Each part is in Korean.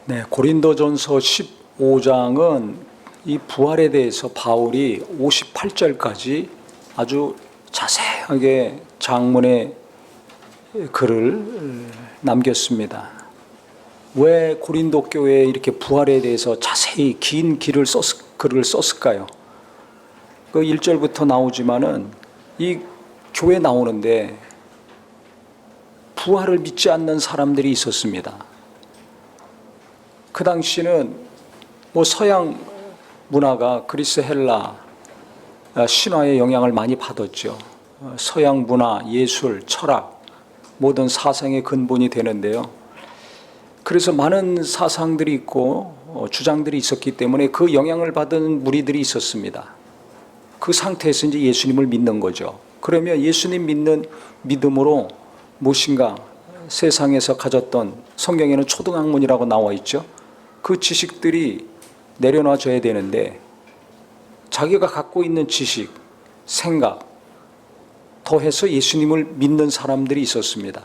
네, 고린도전서 15장은 이 부활에 대해서 바울이 58절까지 아주 자세하게 장문의 글을 남겼습니다. 왜 고린도 교회에 이렇게 부활에 대해서 자세히 긴 글을 썼을까요? 그 1절부터 나오지만은 이 교회 나오는데 부활을 믿지 않는 사람들이 있었습니다. 그 당시는 서양 문화가 그리스 헬라 신화의 영향을 많이 받았죠. 서양 문화, 예술, 철학, 모든 사상의 근본이 되는데요. 그래서 많은 사상들이 있고 주장들이 있었기 때문에 그 영향을 받은 무리들이 있었습니다. 그 상태에서 이제 예수님을 믿는 거죠. 그러면 예수님 믿는 믿음으로 무엇인가 세상에서 가졌던, 성경에는 초등학문이라고 나와 있죠. 그 지식들이 내려놔줘야 되는데 자기가 갖고 있는 지식, 생각 더해서 예수님을 믿는 사람들이 있었습니다.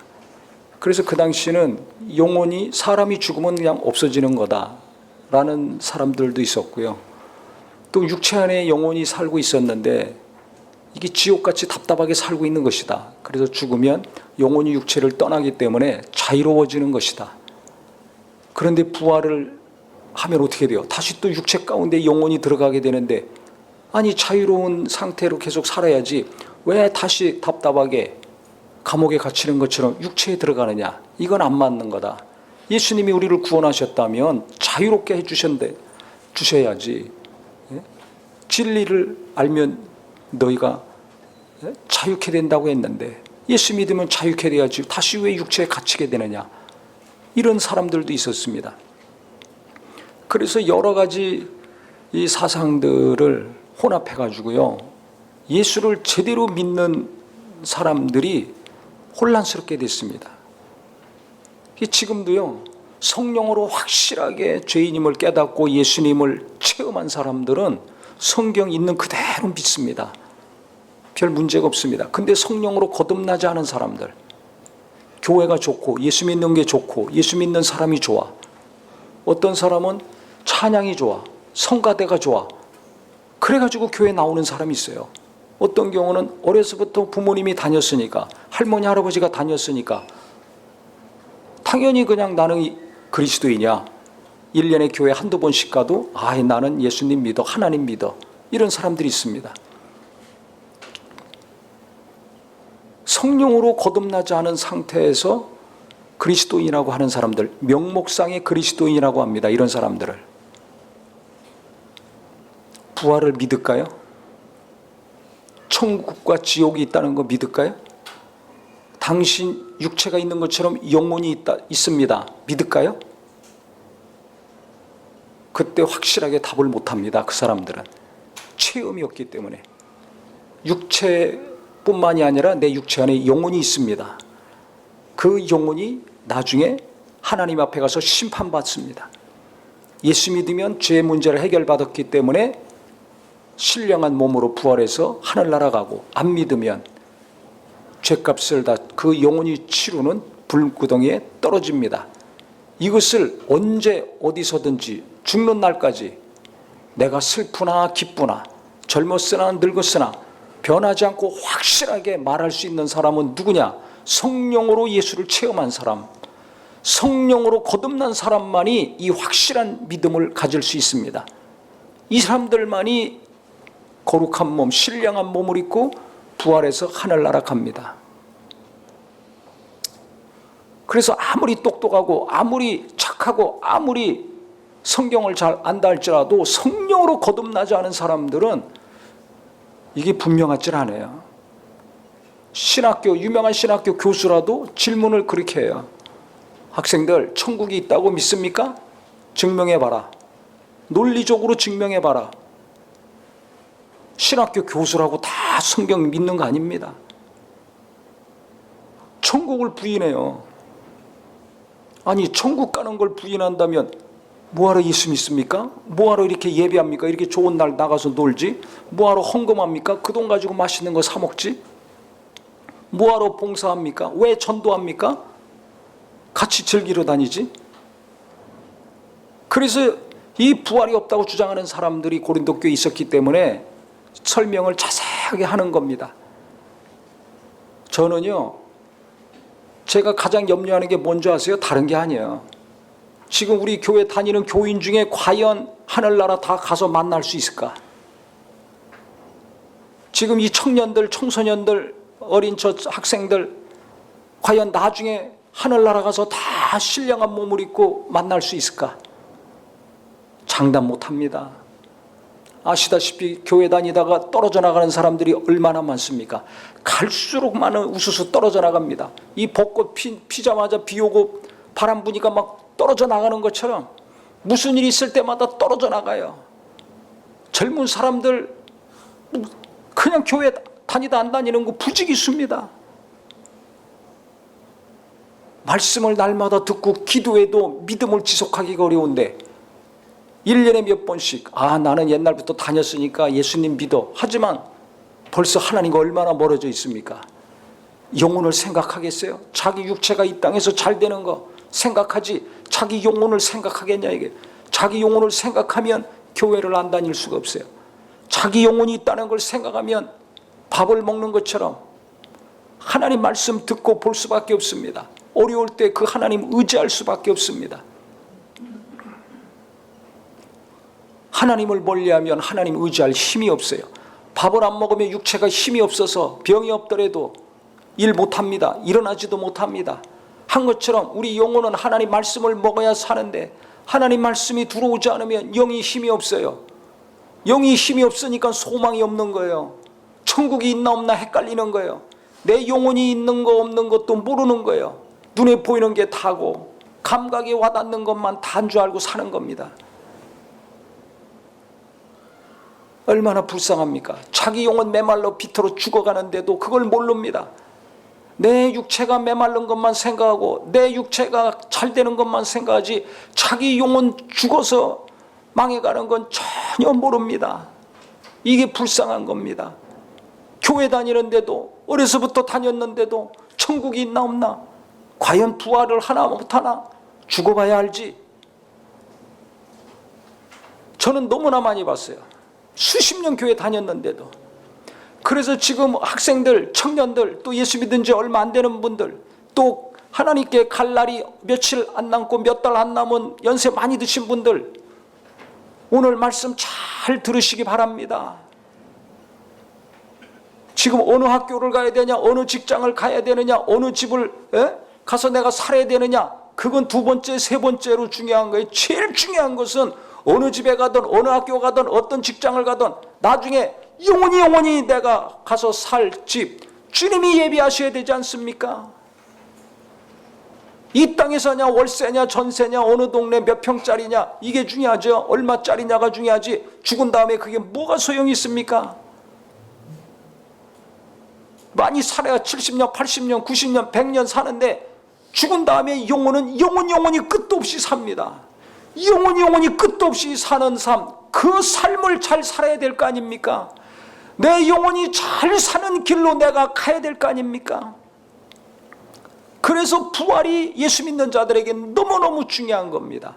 그래서 그 당시는 영혼이, 사람이 죽으면 그냥 없어지는 거다라는 사람들도 있었고요. 또 육체 안에 영혼이 살고 있었는데 이게 지옥같이 답답하게 살고 있는 것이다. 그래서 죽으면 영혼이 육체를 떠나기 때문에 자유로워지는 것이다. 그런데 부활을 하면 어떻게 돼요? 다시 또 육체 가운데 영혼이 들어가게 되는데, 아니 자유로운 상태로 계속 살아야지 왜 다시 답답하게 감옥에 갇히는 것처럼 육체에 들어가느냐? 이건 안 맞는 거다. 예수님이 우리를 구원하셨다면 자유롭게 주셔야지. 진리를 알면 너희가 자유케 된다고 했는데 예수 믿으면 자유케 돼야지 다시 왜 육체에 갇히게 되느냐? 이런 사람들도 있었습니다. 그래서 여러 가지 이 사상들을 혼합해 가지고요, 예수를 제대로 믿는 사람들이 혼란스럽게 됐습니다. 지금도요, 성령으로 확실하게 죄인임을 깨닫고 예수님을 체험한 사람들은 성경 있는 그대로 믿습니다. 별 문제가 없습니다. 근데 성령으로 거듭나지 않은 사람들, 교회가 좋고 예수 믿는 게 좋고 예수 믿는 사람이 좋아, 어떤 사람은 찬양이 좋아, 성가대가 좋아, 그래가지고 교회 나오는 사람이 있어요. 어떤 경우는 어려서부터 부모님이 다녔으니까, 할머니 할아버지가 다녔으니까 당연히 그냥 나는 그리스도이냐, 1년에 교회 한두 번씩 가도 나는 예수님 믿어, 하나님 믿어, 이런 사람들이 있습니다. 성령으로 거듭나지 않은 상태에서 그리스도인이라고 하는 사람들, 명목상의 그리스도인이라고 합니다. 이런 사람들을. 부활을 믿을까요? 천국과 지옥이 있다는 거 믿을까요? 당신 육체가 있는 것처럼 영혼이 있습니다. 믿을까요? 그때 확실하게 답을 못합니다. 그 사람들은 체험이 없기 때문에. 육체뿐만이 아니라 내 육체 안에 영혼이 있습니다. 그 영혼이 나중에 하나님 앞에 가서 심판받습니다. 예수 믿으면 죄의 문제를 해결받았기 때문에 신령한 몸으로 부활해서 하늘나라 가고, 안 믿으면 죄값을 다 그 영혼이 치르는 불구덩이에 떨어집니다. 이것을 언제 어디서든지 죽는 날까지 내가 슬프나 기쁘나 젊었으나 늙었으나 변하지 않고 확실하게 말할 수 있는 사람은 누구냐? 성령으로 예수를 체험한 사람, 성령으로 거듭난 사람만이 이 확실한 믿음을 가질 수 있습니다. 이 사람들만이 거룩한 몸, 신령한 몸을 입고 부활해서 하늘나라 갑니다. 그래서 아무리 똑똑하고 아무리 착하고 아무리 성경을 잘 안다 할지라도 성령으로 거듭나지 않은 사람들은 이게 분명하지 않아요. 유명한 신학교 교수라도 질문을 그렇게 해요. 학생들, 천국이 있다고 믿습니까? 증명해봐라. 논리적으로 증명해봐라. 신학교 교수라고 다 성경 믿는 거 아닙니다. 천국을 부인해요. 아니, 천국 가는 걸 부인한다면 뭐하러 예수 믿습니까? 뭐하러 이렇게 예배합니까? 이렇게 좋은 날 나가서 놀지? 뭐하러 헌금합니까? 그 돈 가지고 맛있는 거 사 먹지? 뭐하러 봉사합니까? 왜 전도합니까? 같이 즐기러 다니지? 그래서 이 부활이 없다고 주장하는 사람들이 고린도 교회에 있었기 때문에 설명을 자세하게 하는 겁니다. 저는요, 제가 가장 염려하는 게 뭔지 아세요? 다른 게 아니에요. 지금 우리 교회 다니는 교인 중에 과연 하늘나라 다 가서 만날 수 있을까? 지금 이 청년들, 청소년들, 어린 저 학생들 과연 나중에 하늘나라 가서 다 신령한 몸을 입고 만날 수 있을까? 장담 못합니다. 아시다시피 교회 다니다가 떨어져 나가는 사람들이 얼마나 많습니까? 갈수록 많은 우수수 떨어져 나갑니다. 이 벚꽃 피자마자 비 오고 바람 부니까 막 떨어져 나가는 것처럼 무슨 일이 있을 때마다 떨어져 나가요. 젊은 사람들 그냥 교회 다니다 안 다니는 거 부지기수입니다. 말씀을 날마다 듣고 기도해도 믿음을 지속하기가 어려운데 1년에 몇 번씩 나는 옛날부터 다녔으니까 예수님 믿어. 하지만 벌써 하나님과 얼마나 멀어져 있습니까? 영혼을 생각하겠어요? 자기 육체가 이 땅에서 잘 되는 거 생각하지 자기 영혼을 생각하겠냐 이게. 자기 영혼을 생각하면 교회를 안 다닐 수가 없어요. 자기 영혼이 있다는 걸 생각하면 밥을 먹는 것처럼 하나님 말씀 듣고 볼 수밖에 없습니다. 어려울 때 그 하나님 의지할 수밖에 없습니다. 하나님을 멀리하면 하나님 의지할 힘이 없어요. 밥을 안 먹으면 육체가 힘이 없어서 병이 없더라도 일 못합니다. 일어나지도 못합니다. 한 것처럼 우리 영혼은 하나님 말씀을 먹어야 사는데 하나님 말씀이 들어오지 않으면 영이 힘이 없어요. 영이 힘이 없으니까 소망이 없는 거예요. 천국이 있나 없나 헷갈리는 거예요. 내 영혼이 있는 거 없는 것도 모르는 거예요. 눈에 보이는 게 다고 감각에 와닿는 것만 다인 줄 알고 사는 겁니다. 얼마나 불쌍합니까? 자기 영혼 메말라 비틀어 죽어가는데도 그걸 모릅니다. 내 육체가 메마른 것만 생각하고 내 육체가 잘 되는 것만 생각하지 자기 영혼 죽어서 망해가는 건 전혀 모릅니다. 이게 불쌍한 겁니다. 교회 다니는데도 어려서부터 다녔는데도 천국이 있나 없나? 과연 부활을 하나 못하나? 죽어봐야 알지. 저는 너무나 많이 봤어요. 수십 년 교회 다녔는데도. 그래서 지금 학생들, 청년들, 또 예수 믿은 지 얼마 안 되는 분들, 또 하나님께 갈 날이 며칠 안 남고 몇 달 안 남은 연세 많이 드신 분들, 오늘 말씀 잘 들으시기 바랍니다. 지금 어느 학교를 가야 되냐, 어느 직장을 가야 되느냐, 어느 집을 가서 내가 살아야 되느냐, 그건 두 번째, 세 번째로 중요한 거예요. 제일 중요한 것은 어느 집에 가든 어느 학교 가든 어떤 직장을 가든 나중에 영원히 내가 가서 살 집 주님이 예비하셔야 되지 않습니까? 이 땅에서냐 월세냐 전세냐 어느 동네 몇 평짜리냐 이게 중요하죠. 얼마짜리냐가 중요하지 죽은 다음에 그게 뭐가 소용이 있습니까? 많이 살아야 70년 80년 90년 100년 사는데 죽은 다음에 영혼은 영원히 끝도 없이 삽니다. 영원히 끝도 없이 사는 삶, 그 삶을 잘 살아야 될 거 아닙니까? 내 영혼이 잘 사는 길로 내가 가야 될 거 아닙니까? 그래서 부활이 예수 믿는 자들에게 너무너무 중요한 겁니다.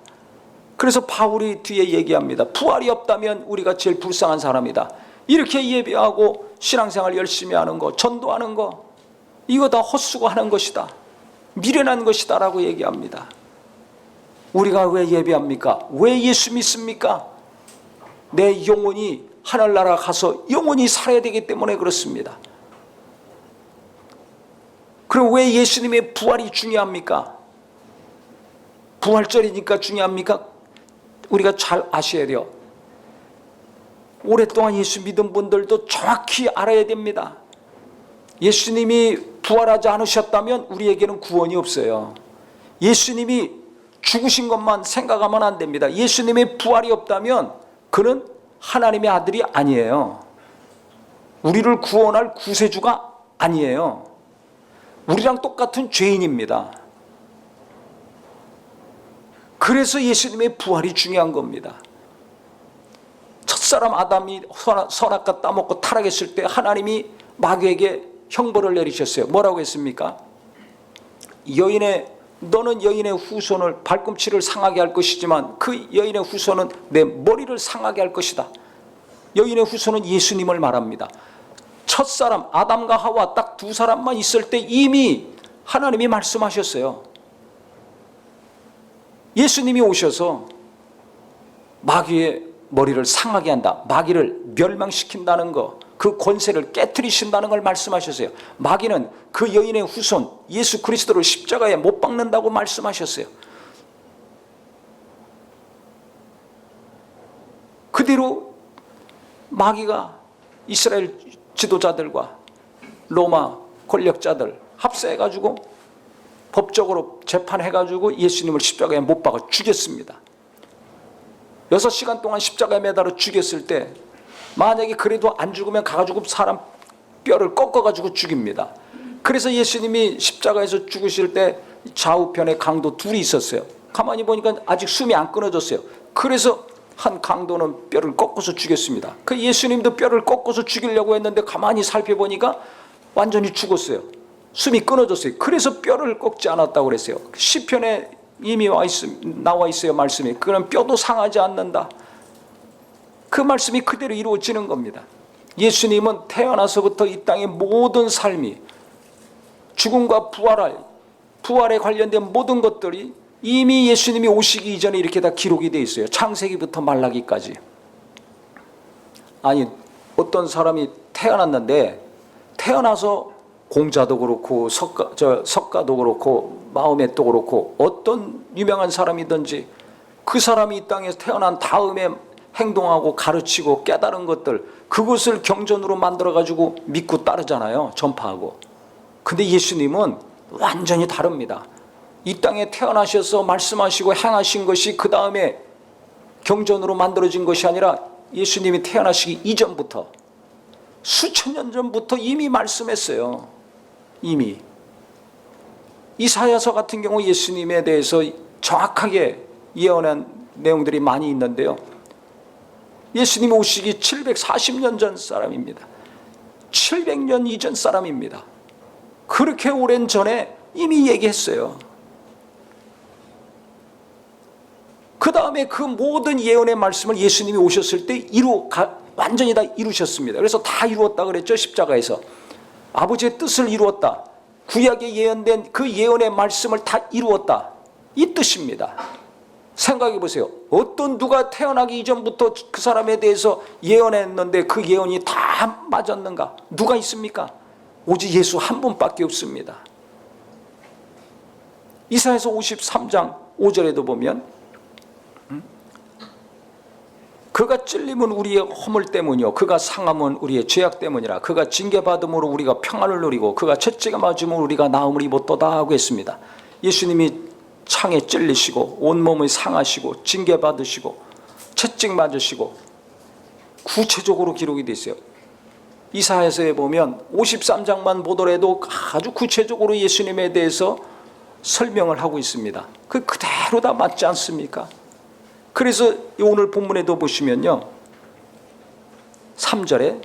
그래서 바울이 뒤에 얘기합니다. 부활이 없다면 우리가 제일 불쌍한 사람이다. 이렇게 예배하고 신앙생활 열심히 하는 거, 전도하는 거, 이거 다 헛수고하는 것이다. 미련한 것이다 라고 얘기합니다. 우리가 왜 예배합니까? 왜 예수 믿습니까? 내 영혼이 하늘나라 가서 영원히 살아야 되기 때문에 그렇습니다. 그럼 왜 예수님의 부활이 중요합니까? 부활절이니까 중요합니까? 우리가 잘 아셔야 돼요. 오랫동안 예수 믿은 분들도 정확히 알아야 됩니다. 예수님이 부활하지 않으셨다면 우리에게는 구원이 없어요. 예수님이 죽으신 것만 생각하면 안 됩니다. 예수님의 부활이 없다면 그는 하나님의 아들이 아니에요. 우리를 구원할 구세주가 아니에요. 우리랑 똑같은 죄인입니다. 그래서 예수님의 부활이 중요한 겁니다. 첫사람 아담이 선악과 따먹고 타락했을 때 하나님이 마귀에게 형벌을 내리셨어요. 뭐라고 했습니까? 여인의 너는 여인의 후손을 발꿈치를 상하게 할 것이지만 그 여인의 후손은 내 머리를 상하게 할 것이다. 여인의 후손은 예수님을 말합니다. 첫사람 아담과 하와 딱 두 사람만 있을 때 이미 하나님이 말씀하셨어요. 예수님이 오셔서 마귀의 머리를 상하게 한다, 마귀를 멸망시킨다는 거, 그 권세를 깨트리신다는 걸 말씀하셨어요. 마귀는 그 여인의 후손 예수 그리스도를 십자가에 못 박는다고 말씀하셨어요. 그대로 마귀가 이스라엘 지도자들과 로마 권력자들 합세해가지고 법적으로 재판해가지고 예수님을 십자가에 못 박아 죽였습니다. 6시간 동안 십자가에 매달아 죽였을 때 만약에 그래도 안 죽으면 가가지고 사람 뼈를 꺾어가지고 죽입니다. 그래서 예수님이 십자가에서 죽으실 때 좌우편에 강도 둘이 있었어요. 가만히 보니까 아직 숨이 안 끊어졌어요. 그래서 한 강도는 뼈를 꺾어서 죽였습니다. 그 예수님도 뼈를 꺾어서 죽이려고 했는데 가만히 살펴보니까 완전히 죽었어요. 숨이 끊어졌어요. 그래서 뼈를 꺾지 않았다고 그랬어요. 시편에 이미 나와 있어요. 말씀이. 그는 뼈도 상하지 않는다. 그 말씀이 그대로 이루어지는 겁니다. 예수님은 태어나서부터 이 땅의 모든 삶이 죽음과 부활에 관련된 모든 것들이 이미 예수님이 오시기 이전에 이렇게 다 기록이 되어 있어요. 창세기부터 말라기까지. 아니, 어떤 사람이 태어났는데 태어나서 공자도 그렇고 석가도 그렇고 마호멧도 그렇고 어떤 유명한 사람이든지 그 사람이 이 땅에서 태어난 다음에 행동하고 가르치고 깨달은 것들, 그것을 경전으로 만들어가지고 믿고 따르잖아요. 전파하고. 근데 예수님은 완전히 다릅니다. 이 땅에 태어나셔서 말씀하시고 행하신 것이 그 다음에 경전으로 만들어진 것이 아니라 예수님이 태어나시기 이전부터 수천 년 전부터 이미 말씀했어요. 이미. 이사야서 같은 경우 예수님에 대해서 정확하게 예언한 내용들이 많이 있는데요. 예수님 오시기 740년 전 사람입니다. 700년 이전 사람입니다. 그렇게 오랜 전에 이미 얘기했어요. 그 다음에 그 모든 예언의 말씀을 예수님이 오셨을 때 완전히 다 이루셨습니다. 그래서 다 이루었다 그랬죠. 십자가에서. 아버지의 뜻을 이루었다. 구약에 예언된 그 예언의 말씀을 다 이루었다. 이 뜻입니다. 생각해 보세요. 어떤 누가 태어나기 이전부터 그 사람에 대해서 예언했는데 그 예언이 다 맞았는가? 누가 있습니까? 오직 예수 한 분밖에 없습니다. 이사야서 53장 5절에도 보면 그가 찔림은 우리의 허물 때문이요 그가 상함은 우리의 죄악 때문이라. 그가 징계받음으로 우리가 평안을 누리고 그가 채찍에 맞음으로 우리가 나음을 입었도다 하고 했습니다. 예수님이 창에 찔리시고 온몸을 상하시고 징계받으시고 채찍 맞으시고 구체적으로 기록이 되어 있어요. 이사야서에 보면 53장만 보더라도 아주 구체적으로 예수님에 대해서 설명을 하고 있습니다. 그대로 다 맞지 않습니까? 그래서 오늘 본문에도 보시면요, 3절에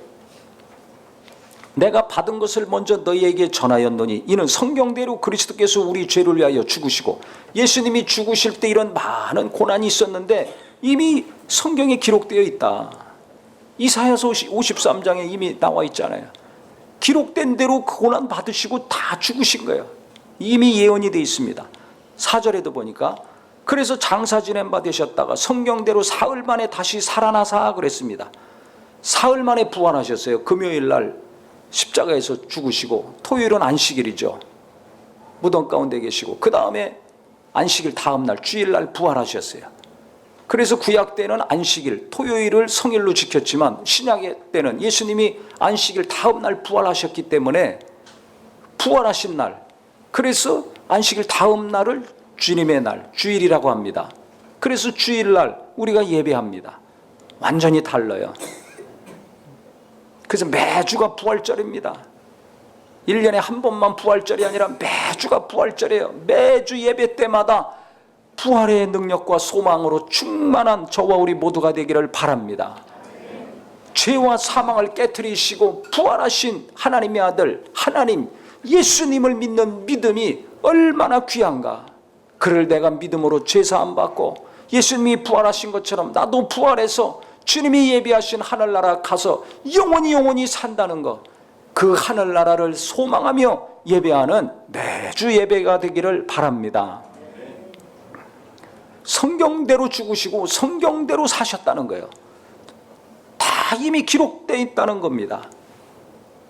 내가 받은 것을 먼저 너희에게 전하였노니 이는 성경대로 그리스도께서 우리 죄를 위하여 죽으시고, 예수님이 죽으실 때 이런 많은 고난이 있었는데 이미 성경에 기록되어 있다. 이사야서 53장에 이미 나와 있잖아요. 기록된 대로 그 고난 받으시고 다 죽으신 거예요. 이미 예언이 되어 있습니다. 4절에도 보니까 그래서 장사 지낸 바 되셨다가 성경대로 사흘 만에 다시 살아나사 그랬습니다. 사흘 만에 부활하셨어요. 금요일 날 십자가에서 죽으시고 토요일은 안식일이죠. 무덤 가운데 계시고 그 다음에 안식일 다음 날 주일날 부활하셨어요. 그래서 구약 때는 안식일 토요일을 성일로 지켰지만 신약 때는 예수님이 안식일 다음 날 부활하셨기 때문에 부활하신 날, 그래서 안식일 다음 날을 주님의 날, 주일이라고 합니다. 그래서 주일날 우리가 예배합니다. 완전히 달라요. 그래서 매주가 부활절입니다. 1년에 한 번만 부활절이 아니라 매주가 부활절이에요. 매주 예배 때마다 부활의 능력과 소망으로 충만한 저와 우리 모두가 되기를 바랍니다. 죄와 사망을 깨트리시고 부활하신 하나님의 아들 하나님 예수님을 믿는 믿음이 얼마나 귀한가. 그를 내가 믿음으로 죄사함 받고 예수님이 부활하신 것처럼 나도 부활해서 주님이 예비하신 하늘나라 가서 영원히 산다는 것, 그 하늘나라를 소망하며 예배하는 매주 예배가 되기를 바랍니다. 성경대로 죽으시고 성경대로 사셨다는 거예요. 다 이미 기록되어 있다는 겁니다.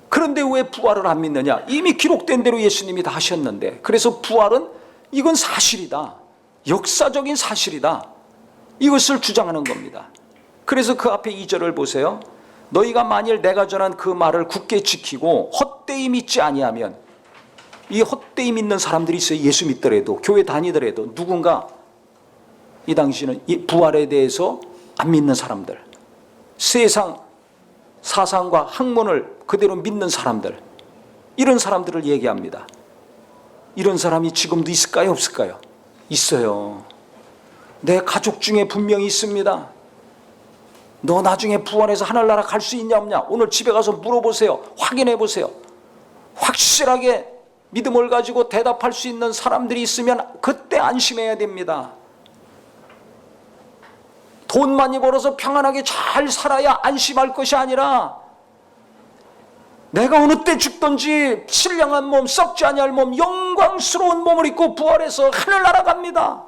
그런데 왜 부활을 안 믿느냐? 이미 기록된 대로 예수님이 다 하셨는데, 그래서 부활은 이건 사실이다, 역사적인 사실이다, 이것을 주장하는 겁니다. 그래서 그 앞에 2절을 보세요. 너희가 만일 내가 전한 그 말을 굳게 지키고 헛되이 믿지 아니하면, 이 헛되이 믿는 사람들이 있어요. 예수 믿더라도, 교회 다니더라도 누군가 이 당시는 이 부활에 대해서 안 믿는 사람들, 세상 사상과 학문을 그대로 믿는 사람들, 이런 사람들을 얘기합니다. 이런 사람이 지금도 있을까요, 없을까요? 있어요. 내 가족 중에 분명히 있습니다. 너 나중에 부활해서 하늘나라 갈 수 있냐 없냐? 오늘 집에 가서 물어보세요. 확인해 보세요. 확실하게 믿음을 가지고 대답할 수 있는 사람들이 있으면 그때 안심해야 됩니다. 돈 많이 벌어서 평안하게 잘 살아야 안심할 것이 아니라, 내가 어느 때 죽든지 신령한 몸, 썩지 아니할 몸, 영광스러운 몸을 입고 부활해서 하늘나라 갑니다.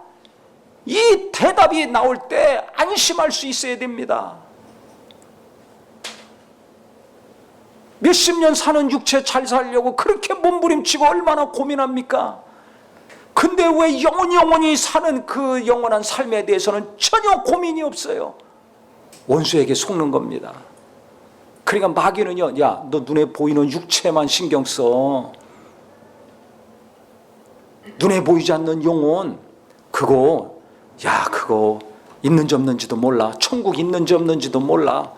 이 대답이 나올 때 안심할 수 있어야 됩니다. 몇십 년 사는 육체 잘 살려고 그렇게 몸부림치고 얼마나 고민합니까? 근데 왜 영원히 사는 그 영원한 삶에 대해서는 전혀 고민이 없어요? 원수에게 속는 겁니다. 그러니까 마귀는요, 야, 너 눈에 보이는 육체만 신경 써. 눈에 보이지 않는 영혼, 그거 있는지 없는지도 몰라. 천국 있는지 없는지도 몰라.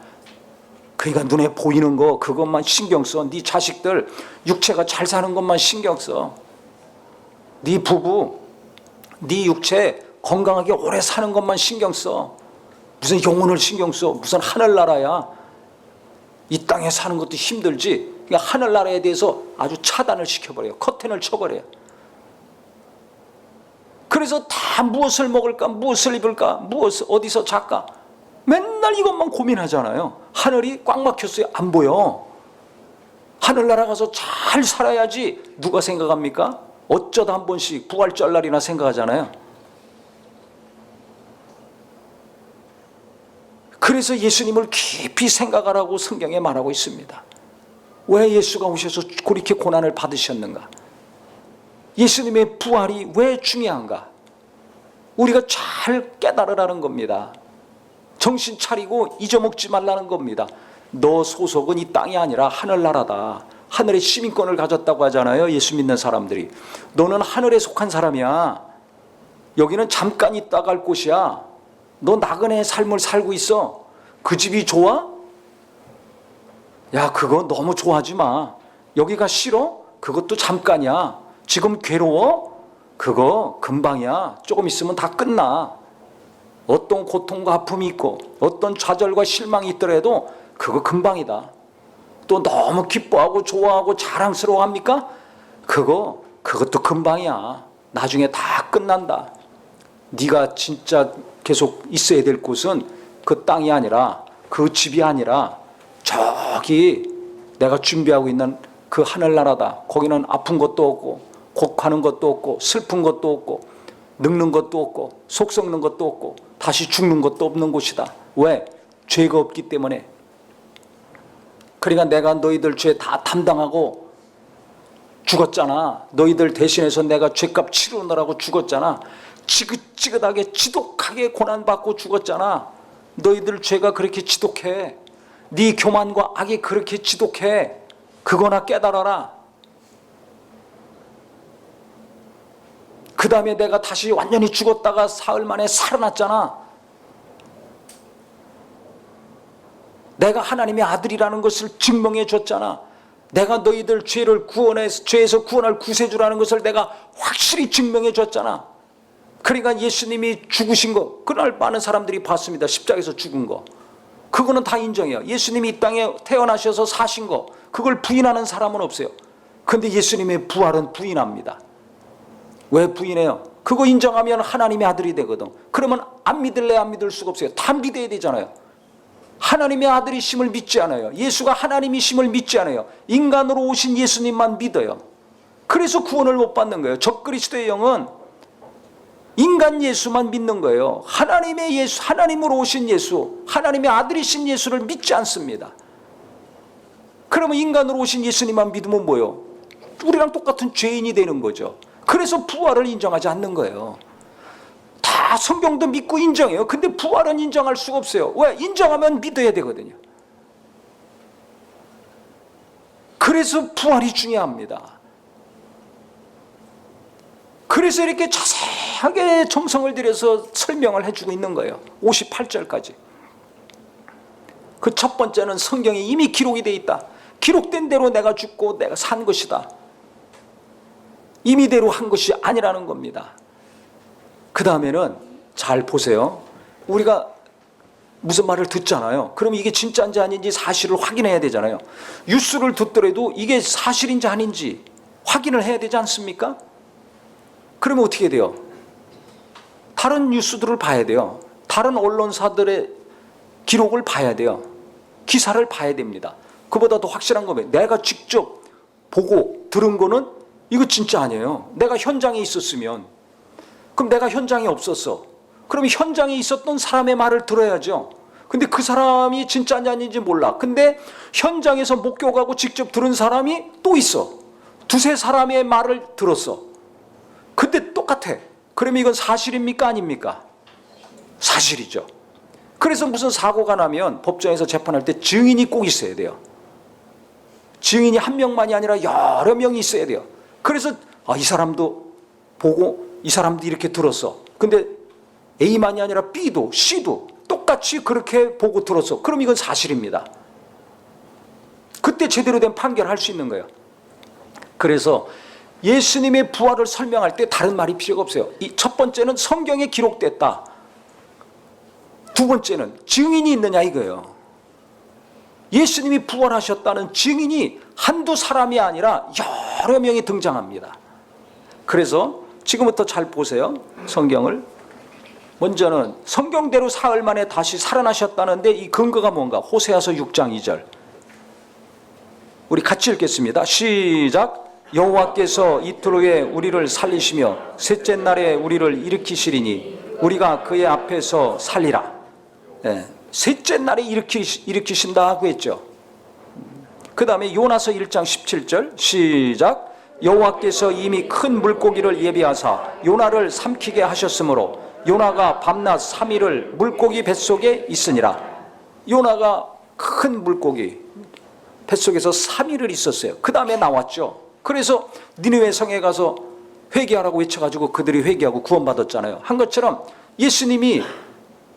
그러니까 눈에 보이는 거 그것만 신경 써. 네 자식들 육체가 잘 사는 것만 신경 써. 네 부부, 네 육체 건강하게 오래 사는 것만 신경 써. 무슨 영혼을 신경 써. 무슨 하늘나라야. 이 땅에 사는 것도 힘들지. 그러니까 하늘나라에 대해서 아주 차단을 시켜버려요. 커튼을 쳐버려요. 그래서 다 무엇을 먹을까, 무엇을 입을까, 무엇을 어디서 잘까, 맨날 이것만 고민하잖아요. 하늘이 꽉 막혔어요. 안 보여. 하늘나라 가서 잘 살아야지. 누가 생각합니까? 어쩌다 한 번씩 부활절날이나 생각하잖아요. 그래서 예수님을 깊이 생각하라고 성경에 말하고 있습니다. 왜 예수가 오셔서 그렇게 고난을 받으셨는가? 예수님의 부활이 왜 중요한가? 우리가 잘 깨달으라는 겁니다. 정신 차리고 잊어먹지 말라는 겁니다. 너 소속은 이 땅이 아니라 하늘나라다. 하늘의 시민권을 가졌다고 하잖아요, 예수 믿는 사람들이. 너는 하늘에 속한 사람이야. 여기는 잠깐 있다 갈 곳이야. 너 나그네의 삶을 살고 있어. 그 집이 좋아? 야, 그거 너무 좋아하지 마. 여기가 싫어? 그것도 잠깐이야. 지금 괴로워? 그거 금방이야. 조금 있으면 다 끝나. 어떤 고통과 아픔이 있고 어떤 좌절과 실망이 있더라도 그거 금방이다. 또 너무 기뻐하고 좋아하고 자랑스러워합니까? 그것도 금방이야. 나중에 다 끝난다. 네가 진짜 계속 있어야 될 곳은 그 땅이 아니라, 그 집이 아니라 저기 내가 준비하고 있는 그 하늘나라다. 거기는 아픈 것도 없고 곡하는 것도 없고 슬픈 것도 없고 늙는 것도 없고 속 썩는 것도 없고 다시 죽는 것도 없는 곳이다. 왜? 죄가 없기 때문에. 그러니까 내가 너희들 죄 다 담당하고 죽었잖아. 너희들 대신해서 내가 죄값 치르느라고 죽었잖아. 지긋지긋하게 지독하게 고난받고 죽었잖아. 너희들 죄가 그렇게 지독해. 네 교만과 악이 그렇게 지독해. 그거나 깨달아라. 그 다음에 내가 다시 완전히 죽었다가 사흘 만에 살아났잖아. 내가 하나님의 아들이라는 것을 증명해 줬잖아. 내가 너희들 죄에서 구원할 구세주라는 것을 내가 확실히 증명해 줬잖아. 그러니까 예수님이 죽으신 거, 그날 많은 사람들이 봤습니다. 십자가에서 죽은 거. 그거는 다 인정해요. 예수님이 이 땅에 태어나셔서 사신 거, 그걸 부인하는 사람은 없어요. 그런데 예수님의 부활은 부인합니다. 왜 부인해요? 그거 인정하면 하나님의 아들이 되거든. 그러면 안 믿을래? 안 믿을 수가 없어요. 다 믿어야 되잖아요. 하나님의 아들이심을 믿지 않아요. 예수가 하나님이심을 믿지 않아요. 인간으로 오신 예수님만 믿어요. 그래서 구원을 못 받는 거예요. 적그리스도의 영은 인간 예수만 믿는 거예요. 하나님의 예수, 하나님으로 오신 예수, 하나님의 아들이신 예수를 믿지 않습니다. 그러면 인간으로 오신 예수님만 믿으면 뭐예요? 우리랑 똑같은 죄인이 되는 거죠. 그래서 부활을 인정하지 않는 거예요. 다 성경도 믿고 인정해요. 근데 부활은 인정할 수가 없어요. 왜? 인정하면 믿어야 되거든요. 그래서 부활이 중요합니다. 그래서 이렇게 자세하게 정성을 들여서 설명을 해주고 있는 거예요. 58절까지. 그 첫 번째는 성경에 이미 기록이 되어 있다. 기록된 대로 내가 죽고 내가 산 것이다. 임의대로 한 것이 아니라는 겁니다. 그 다음에는 잘 보세요. 우리가 무슨 말을 듣잖아요. 그럼 이게 진짜인지 아닌지 사실을 확인해야 되잖아요. 뉴스를 듣더라도 이게 사실인지 아닌지 확인을 해야 되지 않습니까? 그러면 어떻게 돼요? 다른 뉴스들을 봐야 돼요. 다른 언론사들의 기록을 봐야 돼요. 기사를 봐야 됩니다. 그보다 더 확실한 거면 내가 직접 보고 들은 거는 이거 진짜 아니에요. 내가 현장에 있었으면. 그럼 내가 현장에 없었어. 그럼 현장에 있었던 사람의 말을 들어야죠. 근데 그 사람이 진짜인지 아닌지 몰라. 근데 현장에서 목격하고 직접 들은 사람이 또 있어. 두세 사람의 말을 들었어. 근데 똑같아. 그러면 이건 사실입니까? 아닙니까? 사실이죠. 그래서 무슨 사고가 나면 법정에서 재판할 때 증인이 꼭 있어야 돼요. 증인이 한 명만이 아니라 여러 명이 있어야 돼요. 그래서 이 사람도 보고 이 사람도 이렇게 들었어. 근데 A만이 아니라 B도 C도 똑같이 그렇게 보고 들었어. 그럼 이건 사실입니다. 그때 제대로 된 판결을 할 수 있는 거예요. 그래서 예수님의 부활을 설명할 때 다른 말이 필요가 없어요. 이 첫 번째는 성경에 기록됐다. 두 번째는 증인이 있느냐 이거예요. 예수님이 부활하셨다는 증인이 한두 사람이 아니라 여러 명이 등장합니다. 그래서 지금부터 잘 보세요. 성경을. 먼저는 성경대로 사흘 만에 다시 살아나셨다는데 이 근거가 뭔가? 호세아서 6장 2절. 우리 같이 읽겠습니다. 시작. 여호와께서 이틀 후에 우리를 살리시며 셋째 날에 우리를 일으키시리니 우리가 그의 앞에서 살리라. 네. 셋째 날에 일으키신다고 했죠. 그 다음에 요나서 1장 17절 시작. 여호와께서 이미 큰 물고기를 예비하사 요나를 삼키게 하셨으므로 요나가 밤낮 3일을 물고기 뱃속에 있으니라. 요나가 큰 물고기 뱃속에서 3일을 있었어요. 그 다음에 나왔죠. 그래서 니느웨 성에 가서 회개하라고 외쳐가지고 그들이 회개하고 구원받았잖아요. 한 것처럼 예수님이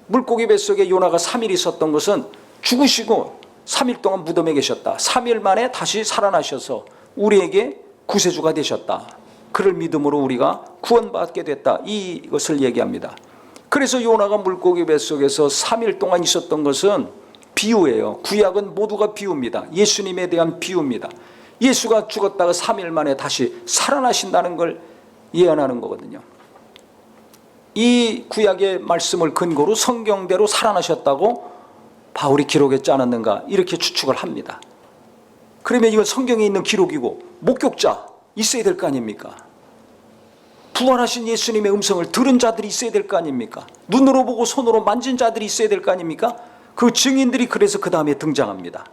물고기 뱃속에 요나가 3일 있었던 것은 죽으시고 3일 동안 무덤에 계셨다. 3일 만에 다시 살아나셔서 우리에게 구세주가 되셨다. 그를 믿음으로 우리가 구원받게 됐다. 이것을 얘기합니다. 그래서 요나가 물고기 뱃속에서 3일 동안 있었던 것은 비유예요. 구약은 모두가 비유입니다. 예수님에 대한 비유입니다. 예수가 죽었다가 3일 만에 다시 살아나신다는 걸 예언하는 거거든요. 이 구약의 말씀을 근거로 성경대로 살아나셨다고 바울이 기록했지 않았는가 이렇게 추측을 합니다. 그러면 이건 성경에 있는 기록이고 목격자 있어야 될 거 아닙니까? 부활하신 예수님의 음성을 들은 자들이 있어야 될 거 아닙니까? 눈으로 보고 손으로 만진 자들이 있어야 될 거 아닙니까? 그 증인들이 그래서 그 다음에 등장합니다.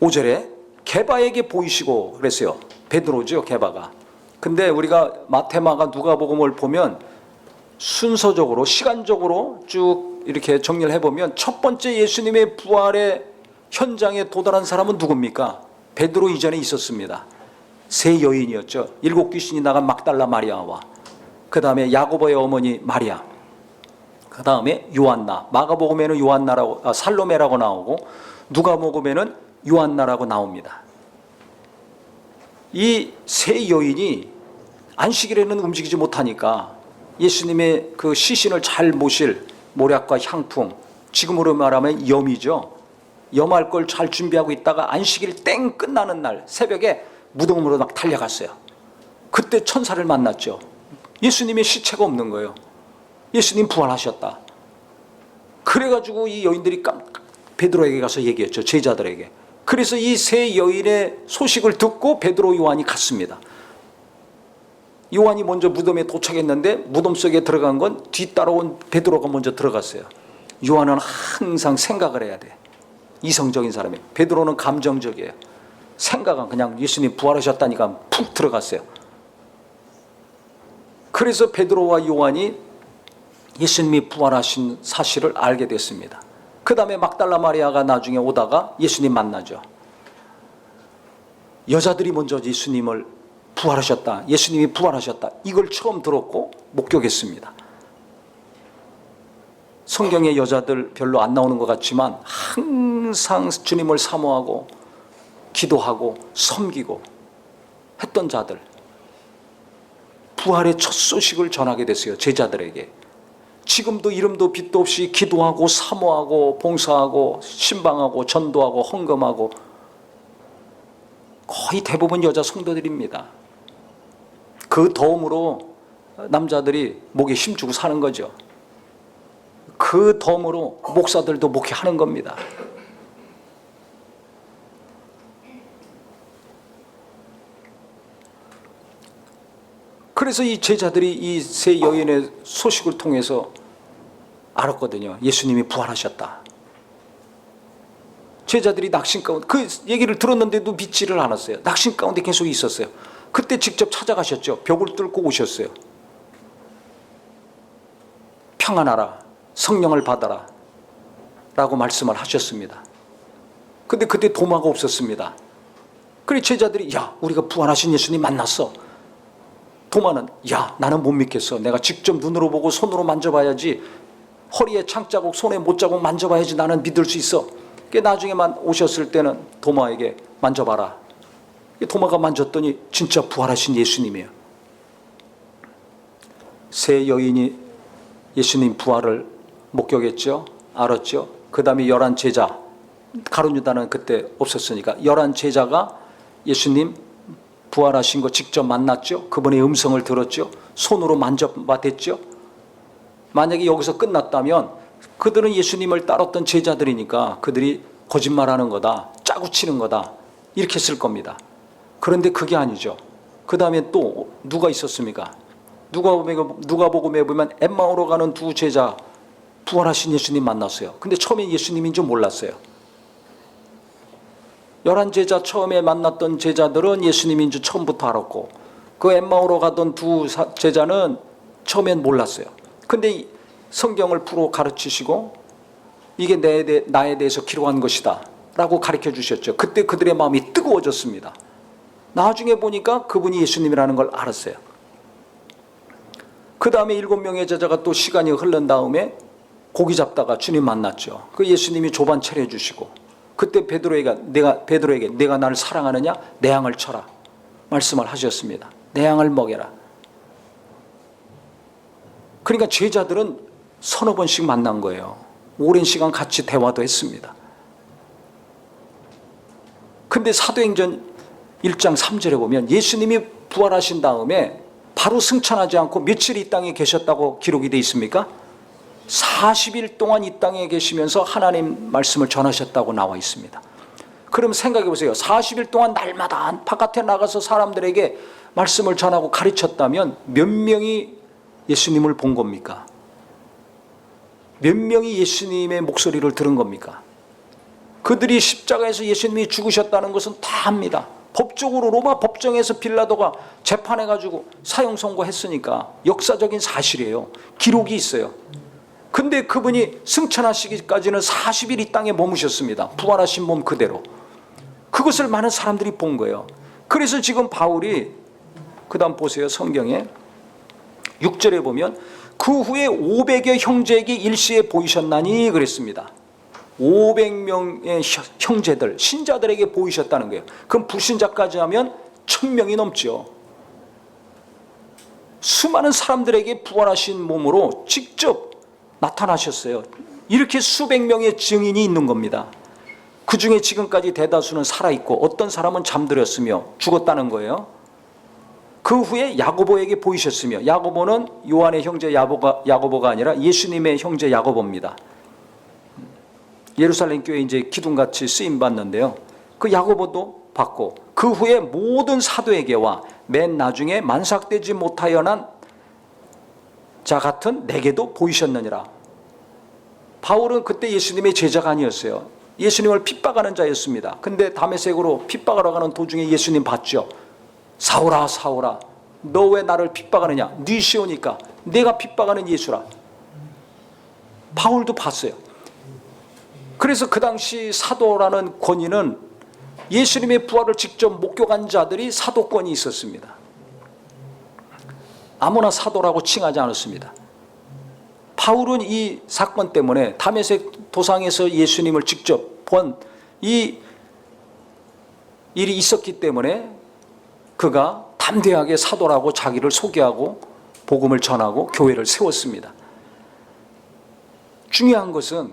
5절에 게바에게 보이시고 그랬어요. 베드로죠, 게바가. 근데 우리가 마태마가 누가복음을 보면 순서적으로 시간적으로 쭉 이렇게 정리를 해보면 첫 번째 예수님의 부활의 현장에 도달한 사람은 누굽니까? 베드로 이전에 있었습니다. 세 여인이었죠. 7 귀신이 나간 막달라 마리아와 그 다음에 야고보의 어머니 마리아, 그 다음에 요한나. 마가복음에는 요한나라고 살로메라고 나오고 누가복음에는 요한나라고 나옵니다. 이 세 여인이 안식일에는 움직이지 못하니까 예수님의 그 시신을 잘 모실 모략과 향품, 지금으로 말하면 염이죠. 염할 걸 잘 준비하고 있다가 안식일 땡 끝나는 날 새벽에 무덤으로 막 달려갔어요. 그때 천사를 만났죠. 예수님의 시체가 없는 거예요. 예수님 부활하셨다. 그래가지고 이 여인들이 베드로에게 가서 얘기했죠. 제자들에게. 그래서 이 세 여인의 소식을 듣고 베드로, 요한이 갔습니다. 요한이 먼저 무덤에 도착했는데 무덤 속에 들어간 건 뒤따라온 베드로가 먼저 들어갔어요. 요한은 항상 생각을 해야 돼. 이성적인 사람이에요. 베드로는 감정적이에요. 생각은 그냥 예수님 부활하셨다니까 푹 들어갔어요. 그래서 베드로와 요한이 예수님이 부활하신 사실을 알게 됐습니다. 그 다음에 막달라 마리아가 나중에 오다가 예수님 만나죠. 여자들이 먼저 예수님을 부활하셨다, 예수님이 부활하셨다, 이걸 처음 들었고 목격했습니다. 성경에 여자들 별로 안 나오는 것 같지만 항상 주님을 사모하고 기도하고 섬기고 했던 자들, 부활의 첫 소식을 전하게 됐어요. 제자들에게. 지금도 이름도 빛도 없이 기도하고 사모하고 봉사하고 신방하고 전도하고 헌금하고 거의 대부분 여자 성도들입니다. 그 덤으로 남자들이 목에 힘주고 사는 거죠. 그 덤으로 목사들도 목회하는 겁니다. 그래서 이 제자들이 이 세 여인의 소식을 통해서 알았거든요. 예수님이 부활하셨다. 제자들이 낙심 가운데, 그 얘기를 들었는데도 믿지를 않았어요. 낙심 가운데 계속 있었어요. 그때 직접 찾아가셨죠. 벽을 뚫고 오셨어요. 평안하라, 성령을 받아라 라고 말씀을 하셨습니다. 근데 그때 도마가 없었습니다. 그래 제자들이, 야, 우리가 부활하신 예수님 만났어. 도마는, 야, 나는 못 믿겠어. 내가 직접 눈으로 보고 손으로 만져봐야지, 허리에 창자국, 손에 못자국 만져봐야지 나는 믿을 수 있어. 나중에만 오셨을 때는 도마에게 만져봐라. 도마가 만졌더니 진짜 부활하신 예수님이에요. 세 여인이 예수님 부활을 목격했죠. 알았죠. 그 다음에 11 제자, 가룟 유다는 그때 없었으니까 11 제자가 예수님 부활하신 거 직접 만났죠. 그분의 음성을 들었죠. 손으로 만져봤댔죠. 만약에 여기서 끝났다면 그들은 예수님을 따랐던 제자들이니까 그들이 거짓말하는 거다, 짜고 치는 거다, 이렇게 했을 겁니다. 그런데 그게 아니죠. 그 다음에 또 누가 있었습니까? 누가복음에 보면 엠마오로 가는 두 제자, 부활하신 예수님 만났어요. 근데 처음에 예수님인 줄 몰랐어요. 11 제자 처음에 만났던 제자들은 예수님인 줄 처음부터 알았고, 그 엠마오로 가던 두 제자는 처음엔 몰랐어요. 근데 성경을 풀어 가르치시고 이게 나에 대해서 기록한 것이다 라고 가르쳐 주셨죠. 그때 그들의 마음이 뜨거워졌습니다. 나중에 보니까 그분이 예수님이라는 걸 알았어요. 그 다음에 7명의 제자가 또 시간이 흐른 다음에 고기 잡다가 주님 만났죠. 그 예수님이 조반 차려주시고, 그때 베드로에게 내가 나를 사랑하느냐? 내 양을 쳐라 말씀을 하셨습니다. 내 양을 먹여라. 그러니까 제자들은 서너 번씩 만난 거예요. 오랜 시간 같이 대화도 했습니다. 근데 사도행전 1장 3절에 보면 예수님이 부활하신 다음에 바로 승천하지 않고 며칠 이 땅에 계셨다고 기록이 되어 있습니까? 40일 동안 이 땅에 계시면서 하나님 말씀을 전하셨다고 나와 있습니다. 그럼 생각해 보세요. 40일 동안 날마다 바깥에 나가서 사람들에게 말씀을 전하고 가르쳤다면 몇 명이 예수님을 본 겁니까? 몇 명이 예수님의 목소리를 들은 겁니까? 그들이 십자가에서 예수님이 죽으셨다는 것은 다 압니다. 법적으로 로마 법정에서 빌라도가 재판해가지고 사형 선고했으니까 역사적인 사실이에요. 기록이 있어요. 근데 그분이 승천하시기까지는 40일 이 땅에 머무셨습니다. 부활하신 몸 그대로. 그것을 많은 사람들이 본 거예요. 그래서 지금 바울이, 그 다음 보세요. 성경에 6절에 보면 그 후에 500여 형제에게 일시에 보이셨나니 그랬습니다. 500명의 형제들, 신자들에게 보이셨다는 거예요. 그럼 불신자까지 하면 1000명이 넘죠. 수많은 사람들에게 부활하신 몸으로 직접 나타나셨어요. 이렇게 수백 명의 증인이 있는 겁니다. 그 중에 지금까지 대다수는 살아있고 어떤 사람은 잠들었으며 죽었다는 거예요. 그 후에 야고보에게 보이셨으며, 야고보는 요한의 형제 야고보가 아니라 예수님의 형제 야고보입니다. 예루살렘 교회 이제 기둥같이 쓰임 받는데요. 그 야고보도 받고, 그 후에 모든 사도에게와 맨 나중에 만삭되지 못하여 난 자 같은 내게도 보이셨느니라. 바울은 그때 예수님의 제자가 아니었어요. 예수님을 핍박하는 자였습니다. 근데 다메섹으로 핍박하러 가는 도중에 예수님 봤죠. 사울아 사울아, 너 왜 나를 핍박하느냐? 네 시오니까 내가 핍박하는 예수라. 바울도 봤어요. 그래서 그 당시 사도라는 권위는 예수님의 부활을 직접 목격한 자들이 사도권이 있었습니다. 아무나 사도라고 칭하지 않았습니다. 바울은 이 사건 때문에 다메섹 도상에서 예수님을 직접 본 이 일이 있었기 때문에 그가 담대하게 사도라고 자기를 소개하고 복음을 전하고 교회를 세웠습니다. 중요한 것은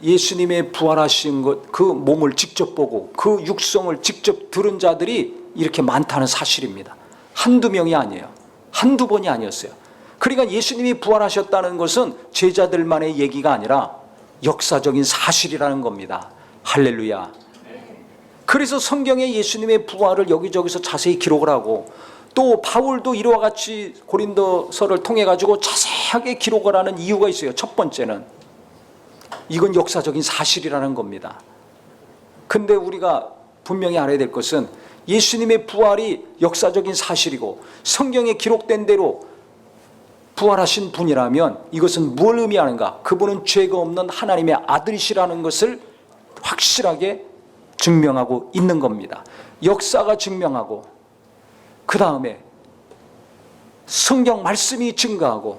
예수님의 부활하신 것, 그 몸을 직접 보고 그 육성을 직접 들은 자들이 이렇게 많다는 사실입니다. 한두 명이 아니에요. 한두 번이 아니었어요. 그러니까 예수님이 부활하셨다는 것은 제자들만의 얘기가 아니라 역사적인 사실이라는 겁니다. 할렐루야. 그래서 성경에 예수님의 부활을 여기저기서 자세히 기록을 하고, 또 바울도 이와 같이 고린도서를 통해 가지고 자세하게 기록을 하는 이유가 있어요. 첫 번째는 이건 역사적인 사실이라는 겁니다. 근데 우리가 분명히 알아야 될 것은 예수님의 부활이 역사적인 사실이고 성경에 기록된 대로 부활하신 분이라면 이것은 뭘 의미하는가? 그분은 죄가 없는 하나님의 아들이시라는 것을 확실하게 증명하고 있는 겁니다. 역사가 증명하고, 그 다음에 성경 말씀이 증거하고,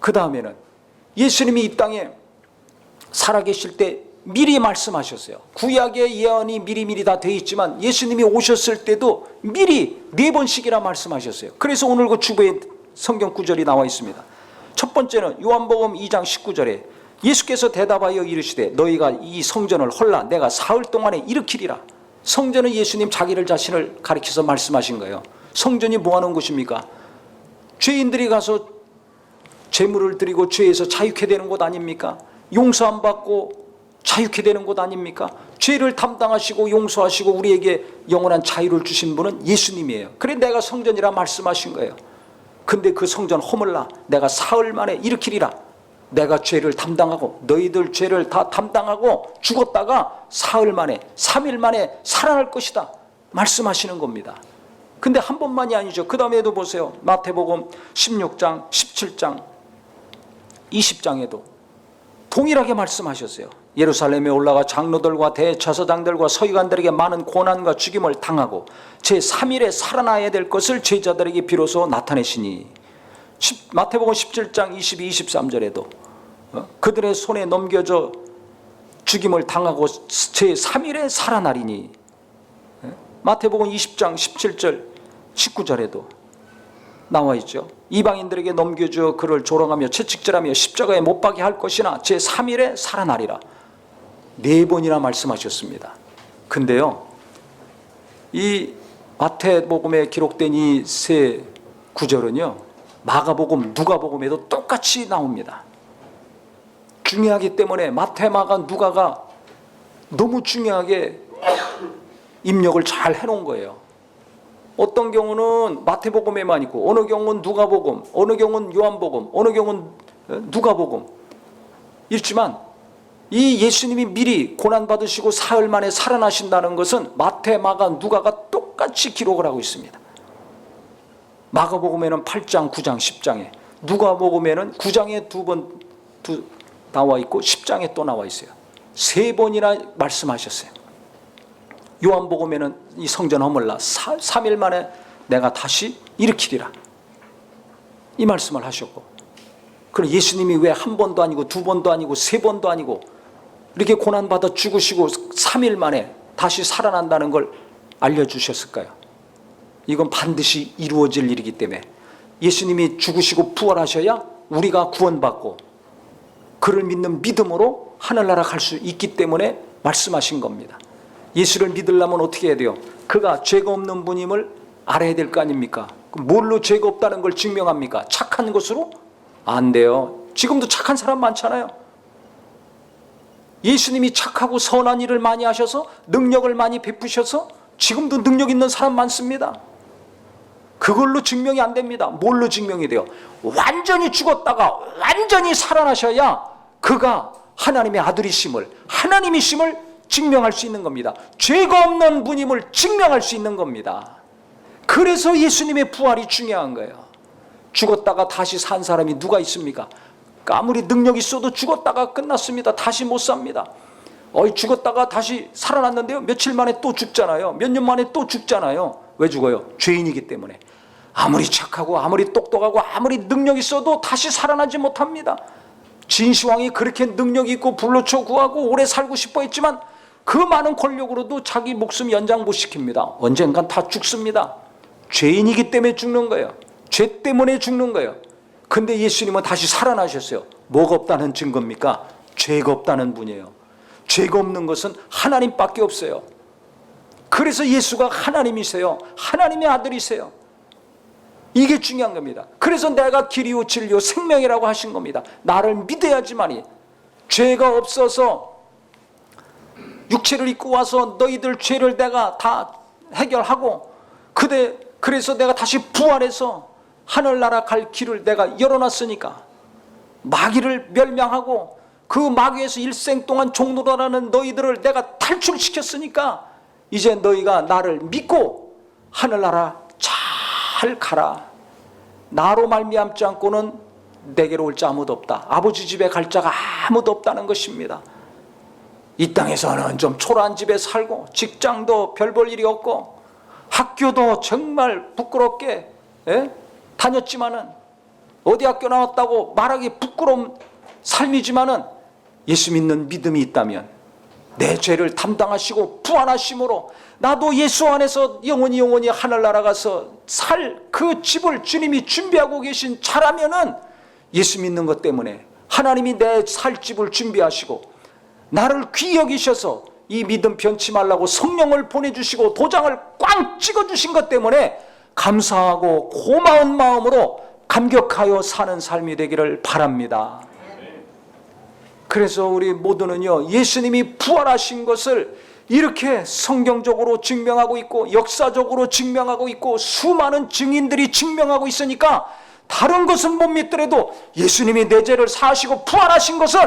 그 다음에는 예수님이 이 땅에 살아계실 때 미리 말씀하셨어요. 구약의 예언이 미리미리 다 돼 있지만 예수님이 오셨을 때도 미리 4번씩이나 말씀하셨어요. 그래서 오늘 그 주보에 성경 구절이 나와 있습니다. 첫 번째는 요한복음 2장 19절에 예수께서 대답하여 이르시되 너희가 이 성전을 헐라 내가 사흘 동안에 일으키리라. 성전은 예수님 자기를 자신을 가리켜서 말씀하신 거예요. 성전이 뭐하는 곳입니까? 죄인들이 가서 제물을 드리고 죄에서 자유케 되는 곳 아닙니까? 용서 안 받고 자유케 되는 곳 아닙니까? 죄를 담당하시고 용서하시고 우리에게 영원한 자유를 주신 분은 예수님이에요. 그래 내가 성전이라 말씀하신 거예요. 근데 그 성전 허물라 내가 사흘 만에 일으키리라. 내가 죄를 담당하고 너희들 죄를 다 담당하고 죽었다가 사흘 만에 3일 만에 살아날 것이다 말씀하시는 겁니다. 근데 한 번만이 아니죠. 그 다음에도 보세요. 마태복음 16장 17장 20장에도 동일하게 말씀하셨어요. 예루살렘에 올라가 장로들과 대제사장들과 서기관들에게 많은 고난과 죽임을 당하고 제3일에 살아나야 될 것을 제자들에게 비로소 나타내시니. 마태복음 17장 22, 23절에도 그들의 손에 넘겨져 죽임을 당하고 제3일에 살아나리니. 마태복음 20장 17절 19절에도 나와 있죠. 이방인들에게 넘겨주어 그를 조롱하며 채찍질하며 십자가에 못 박게 할 것이나 제3일에 살아나리라. 4번이나 말씀하셨습니다. 근데요, 이 마태복음에 기록된 이 세 구절은요, 마가복음, 누가복음에도 똑같이 나옵니다. 중요하기 때문에 마태, 마가, 누가가 너무 중요하게 입력을 잘 해놓은 거예요. 어떤 경우는 마태복음에만 있고, 어느 경우는 누가복음, 어느 경우는 요한복음, 어느 경우는 누가복음 있지만, 이 예수님이 미리 고난받으시고 사흘 만에 살아나신다는 것은 마태, 마가, 누가가 똑같이 기록을 하고 있습니다. 마가복음에는 8장, 9장, 10장에, 누가복음에는 9장에 두 번 나와 있고 10장에 또 나와 있어요. 3번이나 말씀하셨어요. 요한복음에는 이 성전 허물라 3일 만에 내가 다시 일으키리라 이 말씀을 하셨고, 그럼 예수님이 왜 한 번도 아니고 2번도 아니고 3번도 아니고 이렇게 고난받아 죽으시고 3일 만에 다시 살아난다는 걸 알려주셨을까요? 이건 반드시 이루어질 일이기 때문에 예수님이 죽으시고 부활하셔야 우리가 구원받고 그를 믿는 믿음으로 하늘나라 갈 수 있기 때문에 말씀하신 겁니다. 예수를 믿으려면 어떻게 해야 돼요? 그가 죄가 없는 분임을 알아야 될 거 아닙니까? 뭘로 죄가 없다는 걸 증명합니까? 착한 것으로? 안 돼요. 지금도 착한 사람 많잖아요. 예수님이 착하고 선한 일을 많이 하셔서 능력을 많이 베푸셔서 지금도 능력 있는 사람 많습니다. 그걸로 증명이 안 됩니다. 뭘로 증명이 돼요? 완전히 죽었다가 완전히 살아나셔야 그가 하나님의 아들이심을, 하나님이심을 증명할 수 있는 겁니다. 죄가 없는 분임을 증명할 수 있는 겁니다. 그래서 예수님의 부활이 중요한 거예요. 죽었다가 다시 산 사람이 누가 있습니까? 아무리 능력이 있어도 죽었다가 끝났습니다. 다시 못 삽니다. 죽었다가 다시 살아났는데요, 며칠 만에 또 죽잖아요. 몇 년 만에 또 죽잖아요. 왜 죽어요? 죄인이기 때문에. 아무리 착하고 아무리 똑똑하고 아무리 능력이 있어도 다시 살아나지 못합니다. 진시황이 그렇게 능력이 있고 불로초 구하고 오래 살고 싶어 했지만 그 많은 권력으로도 자기 목숨 연장 못 시킵니다. 언젠간 다 죽습니다. 죄인이기 때문에 죽는 거예요. 죄 때문에 죽는 거예요. 근데 예수님은 다시 살아나셨어요. 뭐가 없다는 증거입니까? 죄가 없다는 분이에요. 죄가 없는 것은 하나님밖에 없어요. 그래서 예수가 하나님이세요. 하나님의 아들이세요. 이게 중요한 겁니다. 그래서 내가 길이요 진리요 생명이라고 하신 겁니다. 나를 믿어야지만이, 죄가 없어서 육체를 입고 와서 너희들 죄를 내가 다 해결하고 그래서 내가 다시 부활해서 하늘나라 갈 길을 내가 열어놨으니까, 마귀를 멸망하고 그 마귀에서 일생 동안 종노릇하는 너희들을 내가 탈출시켰으니까 이제 너희가 나를 믿고 하늘나라 잘 가라. 나로 말미암지 않고는 내게로 올 자 아무도 없다. 아버지 집에 갈 자가 아무도 없다는 것입니다. 이 땅에서는 좀 초라한 집에 살고 직장도 별 볼 일이 없고 학교도 정말 부끄럽게 다녔지만은, 어디 학교 나왔다고 말하기 부끄러운 삶이지만은 예수 믿는 믿음이 있다면 내 죄를 담당하시고 부활하심으로 나도 예수 안에서 영원히 하늘나라 가서 살 그 집을 주님이 준비하고 계신 자라면은, 예수 믿는 것 때문에 하나님이 내 살 집을 준비하시고 나를 귀히 여기셔서 이 믿음 변치 말라고 성령을 보내주시고 도장을 꽝 찍어주신 것 때문에 감사하고 고마운 마음으로 감격하여 사는 삶이 되기를 바랍니다. 그래서 우리 모두는요, 예수님이 부활하신 것을 이렇게 성경적으로 증명하고 있고 역사적으로 증명하고 있고 수많은 증인들이 증명하고 있으니까 다른 것은 못 믿더라도 예수님이 내 죄를 사하시고 부활하신 것은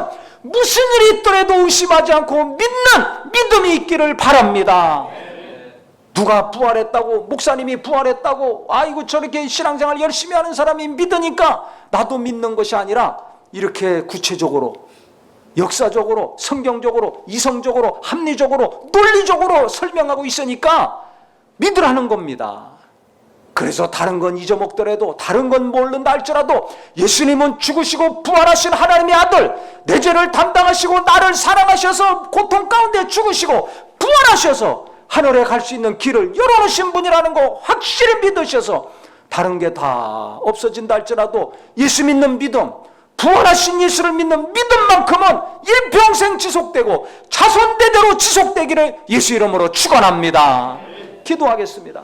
무슨 일이 있더라도 의심하지 않고 믿는 믿음이 있기를 바랍니다. 누가 부활했다고, 목사님이 부활했다고, 아이고 저렇게 신앙생활 열심히 하는 사람이 믿으니까 나도 믿는 것이 아니라, 이렇게 구체적으로 역사적으로 성경적으로 이성적으로 합리적으로 논리적으로 설명하고 있으니까 믿으라는 겁니다. 그래서 다른 건 잊어먹더라도, 다른 건 모른다 할지라도 예수님은 죽으시고 부활하신 하나님의 아들, 내 죄를 담당하시고 나를 사랑하셔서 고통 가운데 죽으시고 부활하셔서 하늘에 갈 수 있는 길을 열어놓으신 분이라는 거 확실히 믿으셔서 다른 게 다 없어진다 할지라도 예수 믿는 믿음, 부활하신 예수를 믿는 믿음만큼은 일평생 지속되고 자손대대로 지속되기를 예수 이름으로 축원합니다. 기도하겠습니다.